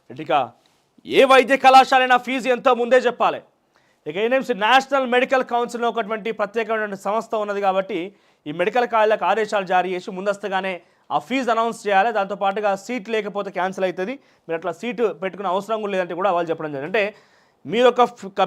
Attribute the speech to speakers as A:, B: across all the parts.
A: ఇక ఏ వైద్య కళాశాలైనా ఫీజు ఎంతో ముందే చెప్పాలి. ఇక ఎన్ఎంసీ నేషనల్ మెడికల్ కౌన్సిల్ ఒకటువంటి ప్రత్యేకమైన సంస్థ ఉన్నది కాబట్టి ఈ మెడికల్ కాలేజీలకు ఆదేశాలు జారీ చేసి ముందస్తుగానే ఆ ఫీజు అనౌన్స్ చేయాలి. దాంతోపాటుగా సీట్ లేకపోతే క్యాన్సిల్ అవుతుంది, మీరు అట్లా సీటు పెట్టుకునే అవసరం కూడా లేదంటే కూడా వాళ్ళు చెప్పడం జరిగింది. అంటే మీరు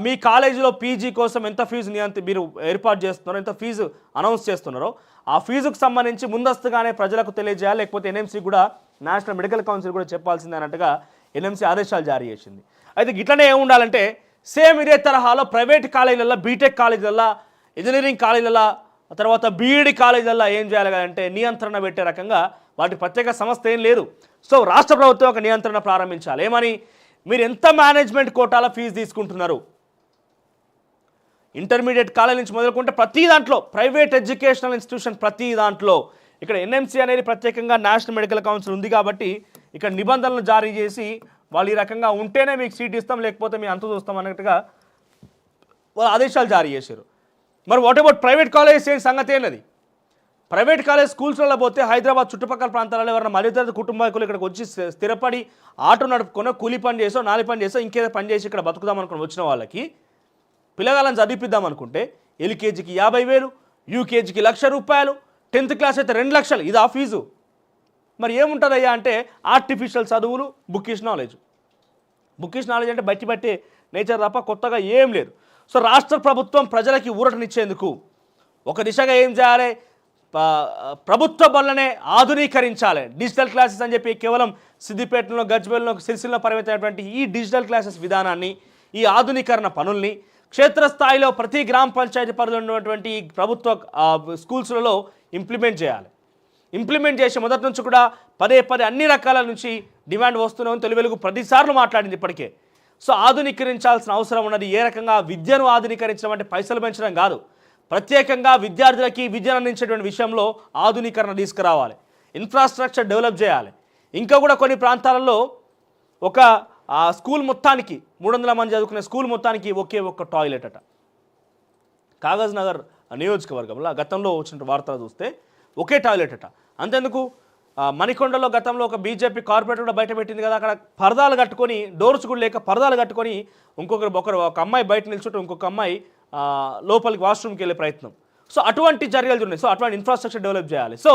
A: మీ కాలేజీలో పీజీ కోసం ఎంత ఫీజు మీరు ఏర్పాటు చేస్తున్నారో, ఎంత ఫీజు అనౌన్స్ చేస్తున్నారో ఆ ఫీజుకు సంబంధించి ముందస్తుగానే ప్రజలకు తెలియజేయాలి. లేకపోతే ఎన్ఎంసీ కూడా నేషనల్ మెడికల్ కౌన్సిల్ కూడా చెప్పాల్సిందే అన్నట్టుగా ఎన్ఎంసీ ఆదేశాలు జారీ చేసింది. అయితే ఇట్లనే ఏముండాలంటే సేమ్ ఇదే తరహాలో ప్రైవేట్ కాలేజీలలో, బీటెక్ కాలేజీలలో, ఇంజనీరింగ్ కాలేజీలలో, తర్వాత బీఈడి కాలేజీలలో ఏం చేయాలి అంటే నియంత్రణ పెట్టే రకంగా వాటి ప్రత్యేక సంస్థ ఏం లేదు. సో రాష్ట్ర ప్రభుత్వం ఒక నియంత్రణ ప్రారంభించాలి. ఏమని, మీరు ఎంత మేనేజ్మెంట్ కోటాలో ఫీజు తీసుకుంటున్నారు, ఇంటర్మీడియట్ కాలేజ్ నుంచి మొదలుకుంటే ప్రతి దాంట్లో, ప్రైవేట్ ఎడ్యుకేషనల్ ఇన్స్టిట్యూషన్ ప్రతి దాంట్లో ఇక్కడ ఎన్ఎంసీ అనేది ప్రత్యేకంగా నేషనల్ మెడికల్ కౌన్సిల్ ఉంది కాబట్టి ఇక్కడ నిబంధనలు జారీ చేసి వాళ్ళు ఈ రకంగా ఉంటేనే మీకు సీట్ ఇస్తాం, లేకపోతే మేము అంత చూస్తాం అన్నట్టుగా వాళ్ళు ఆదేశాలు జారీ చేశారు. మరి వాట్ అబౌట్ ప్రైవేట్ కాలేజ్ సంగతి ఏంటది? ప్రైవేట్ కాలేజ్ స్కూల్స్లో పోతే హైదరాబాద్ చుట్టుపక్కల ప్రాంతాలలో ఎవరైనా మధ్యతరగతి కుటుంబీకులు ఇక్కడికి వచ్చి స్థిరపడి ఆటో నడుపుకొని కూలి పని చేసో, నాలి పని చేసో, ఇంకేదో పని చేసి ఇక్కడ బతుకుదాం అనుకుని వచ్చిన వాళ్ళకి పిల్లగాళ్ళని చదివిద్దాం అనుకుంటే ఎల్కేజీకి 50,000, యూకేజీకి ₹1,00,000, 10th క్లాస్ అయితే 2 లక్షలు. ఇది ఆ ఫీజు. మరి ఏముంటుందయ్యా అంటే ఆర్టిఫిషియల్ చదువులు, బుక్కిష్ నాలెడ్జ్ అంటే బట్టి నేచర్ తప్ప కొత్తగా ఏం లేదు. సో రాష్ట్ర ప్రభుత్వం ప్రజలకి ఊరటనిచ్చేందుకు ఒక దిశగా ఏం చేయాలి, ప్రభుత్వ బళ్ళనే ఆధునీకరించాలి. డిజిటల్ క్లాసెస్ అని చెప్పి కేవలం సిద్దిపేటలో, గజ్వేల్లో, సిరిసిల్లో పరిమితమైనటువంటి ఈ డిజిటల్ క్లాసెస్ విధానాన్ని, ఈ ఆధునీకరణ పనుల్ని క్షేత్రస్థాయిలో ప్రతి గ్రామ పంచాయతీ పరిధిలో ఉన్నటువంటి ప్రభుత్వ స్కూల్స్లలో ఇంప్లిమెంట్ చేయాలి. ఇంప్లిమెంట్ చేసి మొదటి నుంచి కూడా పదే అన్ని రకాల నుంచి డిమాండ్ వస్తున్నామని తొలి వెలుగు ప్రతిసార్లు మాట్లాడింది ఇప్పటికే. సో ఆధునీకరించాల్సిన అవసరం ఉన్నది. ఏ రకంగా విద్యను ఆధునీకరించడం అంటే పైసలు పెంచడం కాదు, ప్రత్యేకంగా విద్యార్థులకి విద్యను అందించేటువంటి విషయంలో ఆధునీకరణ తీసుకురావాలి, ఇన్ఫ్రాస్ట్రక్చర్ డెవలప్ చేయాలి. ఇంకా కూడా కొన్ని ప్రాంతాలలో ఒక స్కూల్ మొత్తానికి 300 మంది చదువుకునే స్కూల్ మొత్తానికి ఒక్క టాయిలెట్ అట. కాగజ్ నగర్ నియోజకవర్గంలో గతంలో వచ్చిన వార్తలు చూస్తే ఒకే టాయిలెట్ అట. అంతెందుకు, మణికొండలో గతంలో ఒక బీజేపీ కార్పొరేటర్ కూడా బయట పెట్టింది కదా, అక్కడ పరదాలు కట్టుకొని, డోర్స్ కూడా లేక పరదాలు కట్టుకొని ఒక అమ్మాయి బయట నిల్చుంటే ఇంకొక అమ్మాయి లోపలికి వాష్రూమ్కి వెళ్ళే ప్రయత్నం. సో అటువంటి చర్యలు ఉన్నాయి. సో అటువంటి ఇన్ఫ్రాస్ట్రక్చర్ డెవలప్ చేయాలి. సో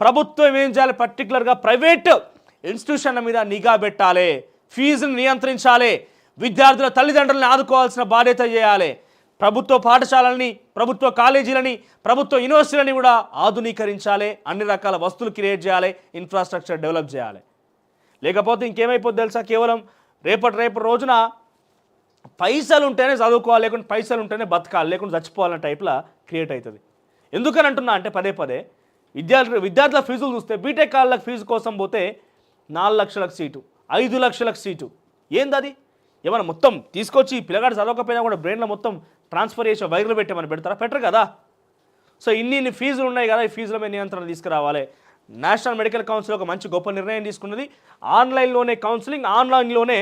A: ప్రభుత్వం ఏం చేయాలి, పర్టికులర్గా ప్రైవేట్ ఇన్స్టిట్యూషన్ల మీద నిఘా పెట్టాలి, ఫీజును నియంత్రించాలి, విద్యార్థుల తల్లిదండ్రులను ఆదుకోవాల్సిన బాధ్యత చేయాలి. ప్రభుత్వ పాఠశాలల్ని, ప్రభుత్వ కాలేజీలని, ప్రభుత్వ యూనివర్సిటీలని కూడా ఆధునీకరించాలి, అన్ని రకాల వస్తువులు క్రియేట్ చేయాలి, ఇన్ఫ్రాస్ట్రక్చర్ డెవలప్ చేయాలి. లేకపోతే ఇంకేమైపోద్ది తెలుసా, కేవలం రేపటి రోజున పైసలు ఉంటేనే చదువుకోవాలి, లేకుంటే పైసలు ఉంటేనే బతకాలి, లేకుంటే చచ్చిపోవాలన్న టైప్లో క్రియేట్ అవుతుంది. ఎందుకని అంటున్నా అంటే పదే విద్యార్థుల ఫీజులు చూస్తే బీటెక్ కాలేజీలకు ఫీజు కోసం పోతే 4 లక్షలకు సీటు, 5 లక్షలకు సీటు. ఏంది అది? ఏమైనా మొత్తం తీసుకొచ్చి పిల్లగాడు చదవకపోయినా కూడా బ్రెయిన్లో మొత్తం ట్రాన్స్ఫర్ చేసి వైర్లు పెట్టేమని పెడతారా? పెట్టరు కదా. సో ఇన్ని ఫీజులు ఉన్నాయి కదా, ఈ ఫీజుల మీద నియంత్రణ తీసుకురావాలి. నేషనల్ మెడికల్ కౌన్సిల్ ఒక మంచి గొప్ప నిర్ణయం తీసుకున్నది. ఆన్లైన్లోనే కౌన్సిలింగ్, ఆన్లైన్లోనే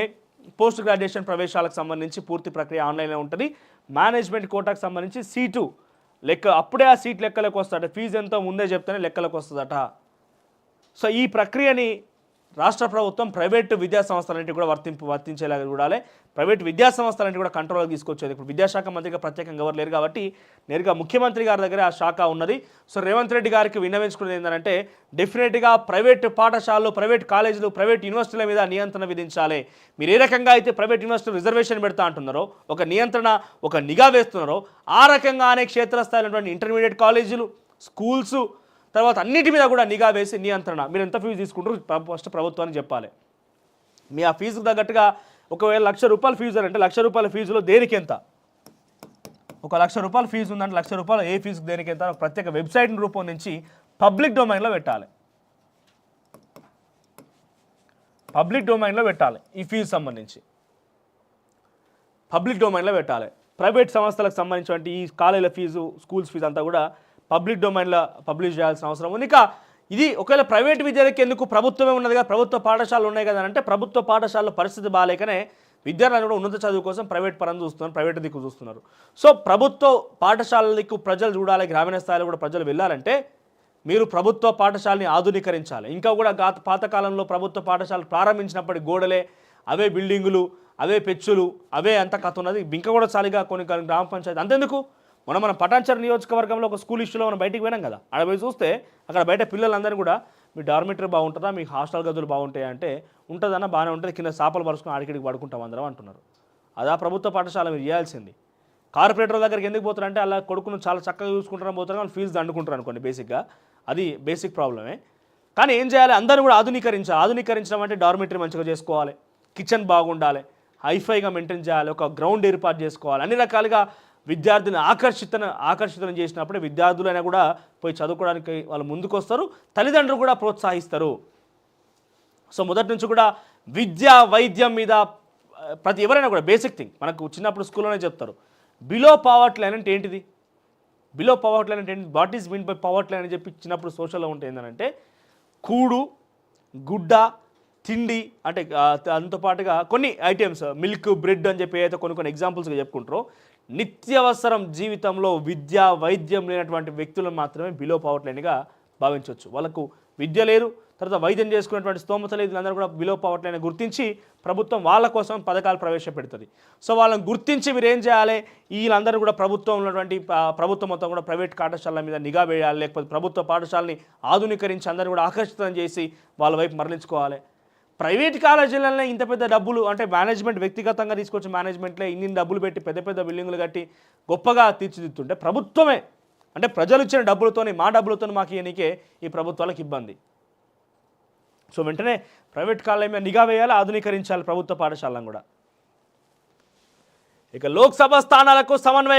A: పోస్ట్ గ్రాడ్యుయేషన్ ప్రవేశాలకు సంబంధించి పూర్తి ప్రక్రియ ఆన్లైన్లో ఉంటుంది. మేనేజ్మెంట్ కోటాకు సంబంధించి సీటు లెక్క అప్పుడే ఆ సీట్ లెక్కలోకి వస్తుందట, ఫీజు ఎంతో ముందే చెప్తేనే లెక్కలోకి వస్తుందట. సో ఈ ప్రక్రియని రాష్ట్ర ప్రభుత్వం ప్రైవేటు విద్యా సంస్థలన్నింటి కూడా వర్తించేలాగా చూడాలి. ప్రైవేటు విద్యా సంస్థలన్నింటి కూడా కంట్రోల్కి తీసుకొచ్చేది. ఇప్పుడు విద్యాశాఖ మంత్రిగా ప్రత్యేకంగా ఎవరు లేరు కాబట్టి నేరుగా ముఖ్యమంత్రి గారి దగ్గర ఆ శాఖ ఉన్నది. సో రేవంత్ రెడ్డి గారికి విన్నవించుకునేది ఏంటంటే డెఫినెట్గా ప్రైవేటు పాఠశాలలు, ప్రైవేట్ కాలేజీలు, ప్రైవేట్ యూనివర్సిటీల మీద నియంత్రణ విధించాలి. మీరు ఏ రకంగా అయితే ప్రైవేట్ యూనివర్సిటీ రిజర్వేషన్ పెడతా అంటున్నారో, ఒక నియంత్రణ, ఒక నిఘా వేస్తున్నారో, ఆ రకంగానే క్షేత్రస్థాయిలో ఉన్నటువంటి ఇంటర్మీడియట్ కాలేజీలు, స్కూల్స్, తర్వాత అన్నిటి మీద కూడా నిఘా వేసి నియంత్రణ, మీరు ఎంత ఫీజు తీసుకుంటారో ఫస్ట్ ప్రభుత్వానికి చెప్పాలి. మీ ఆ ఫీజుకు తగ్గట్టుగా ఒకవేళ ₹1,00,000 ఫీజు అంటే ₹1,00,000 ఫీజులో దేనికి ఎంత, ఒక ₹1,00,000 ఫీజు ఉందంటే ₹1,00,000 ఏ ఫీజుకు దేనికి ఎంత, ప్రత్యేక వెబ్సైట్ని రూపొందించి పబ్లిక్ డొమైన్లో పెట్టాలి. ఈ ఫీజు సంబంధించి పబ్లిక్ డొమైన్లో పెట్టాలి. ప్రైవేట్ సంస్థలకు సంబంధించినటువంటి ఈ కాలేజీల ఫీజు, స్కూల్స్ ఫీజు అంతా కూడా పబ్లిక్ డొమైన్లో పబ్లిష్ చేయాల్సిన అవసరం ఉంది. ఇంకా ఇది ఒకవేళ ప్రైవేట్ విద్యలకు ఎందుకు, ప్రభుత్వమే ఉన్నది కదా, ప్రభుత్వ పాఠశాలలు ఉన్నాయి కదా అంటే ప్రభుత్వ పాఠశాలలో పరిస్థితి బాగాలేకనే విద్యార్థులు కూడా ఉన్నత చదువు కోసం ప్రైవేట్ పరం చూస్తున్నారు, ప్రైవేట్ దిక్కు చూస్తున్నారు. సో ప్రభుత్వ పాఠశాలల దిక్కు ప్రజలు చూడాలి, గ్రామీణ స్థాయిలో కూడా ప్రజలు వెళ్ళాలంటే మీరు ప్రభుత్వ పాఠశాలని ఆధునీకరించాలి. ఇంకా కూడా పాతకాలంలో ప్రభుత్వ పాఠశాలలు ప్రారంభించినప్పటి గోడలే, అవే బిల్డింగులు, అవే పెచ్చులు, అవే అంత కథ ఉన్నది. బింకగూడ చాలిగా కొన్ని గ్రామ పంచాయతీ అంతెందుకు, మన పటాన్చెరు నియోజకవర్గంలో ఒక స్కూల్ ఇష్యూలో మనం బయటికి పోయినాం కదా, ఆడ పోయి చూస్తే అక్కడ బయట పిల్లలందరూ కూడా మీ డార్మిటరీ బాగుంటుందా, మీ హాస్టల్ గదులు బాగుంటాయా అంటే ఉంటుందన్న బాగానే ఉంటుంది, కింద చేపలు పరుచుకొని ఆడికిడికి పడుకుంటాం అందరం అంటున్నారు. అదా ప్రభుత్వ పాఠశాల మీరు చేయాల్సింది. కార్పొరేటర్ దగ్గరికి ఎందుకు పోతారంటే అలా కొడుకును చాలా చక్కగా చూసుకుంటారని పోతారు, వాళ్ళు ఫీజు దండుకుంటారు అనుకోండి. బేసిక్గా అది బేసిక్ ప్రాబ్లమే. కానీ ఏం చేయాలి, అందరూ కూడా ఆధునీకరించడం అంటే డార్మిటరీ మంచిగా చేసుకోవాలి, కిచెన్ బాగుండాలి, హైఫైగా మెయింటైన్ చేయాలి, ఒక గ్రౌండ్ ఏర్పాటు చేసుకోవాలి. అన్ని రకాలుగా విద్యార్థిని ఆకర్షితం చేసినప్పుడే విద్యార్థులైనా కూడా పోయి చదువుకోవడానికి వాళ్ళు ముందుకు వస్తారు, తల్లిదండ్రులు కూడా ప్రోత్సహిస్తారు. సో మొదటి నుంచి కూడా విద్య వైద్యం మీద ప్రతి ఎవరైనా కూడా బేసిక్ థింగ్ మనకు చిన్నప్పుడు స్కూల్లోనే చెప్తారు. బిలో పావర్టీ లైన్ అంటే ఏంటిది, బిలో పావర్టీ లైన్ అంటే ఏంటి, what is mean by poverty line అని చెప్పి చిన్నప్పుడు సోషల్లో ఉంటే ఏంటంటే కూడు, గుడ్డ, తిండి అంటే దాంతో పాటుగా కొన్ని ఐటమ్స్ మిల్క్, బ్రెడ్ అని చెప్పి అయితే కొన్ని ఎగ్జాంపుల్స్గా చెప్పుకుంటారో, నిత్యావసరం జీవితంలో విద్య వైద్యం లేనటువంటి వ్యక్తులను మాత్రమే బిలో పావర్టీ లైన్గా భావించవచ్చు. వాళ్ళకు విద్య లేదు, తర్వాత వైద్యం చేసుకునేటువంటి స్తోమత లేదు, వీళ్ళందరూ కూడా బిలో పావర్టీ లైన్ గుర్తించి ప్రభుత్వం వాళ్ళ కోసం పథకాలు ప్రవేశపెడుతుంది. సో వాళ్ళని గుర్తించి మీరు ఏం చేయాలి, వీళ్ళందరూ కూడా ప్రభుత్వం ఉన్నటువంటి ప్రభుత్వం మొత్తం కూడా ప్రైవేట్ పాఠశాలల మీద నిఘా వేయాలి, లేకపోతే ప్రభుత్వ పాఠశాలని ఆధునీకరించి అందరూ కూడా ఆకర్షితం చేసి వాళ్ళ వైపు మరలించుకోవాలి. ప్రైవేట్ కాలేజీలనే ఇంత పెద్ద డబ్బులు అంటే మేనేజ్మెంట్ వ్యక్తిగతంగా తీసుకొచ్చి మేనేజ్మెంట్లో ఇన్ని డబ్బులు పెట్టి పెద్ద పెద్ద బిల్డింగులు కట్టి గొప్పగా తీర్చిదిద్దుతుంటే ప్రభుత్వమే అంటే ప్రజలు ఇచ్చిన డబ్బులతోని మా డబ్బులతో మాకు ఇయనికే ఈ ప్రభుత్వాలకు ఇబ్బంది. సో వెంటనే ప్రైవేట్ కాలేజీ మీద నిఘా వేయాలి, ఆధునీకరించాలి ప్రభుత్వ పాఠశాలను కూడా. ఇక లోక్సభ స్థానాలకు సమన్వయ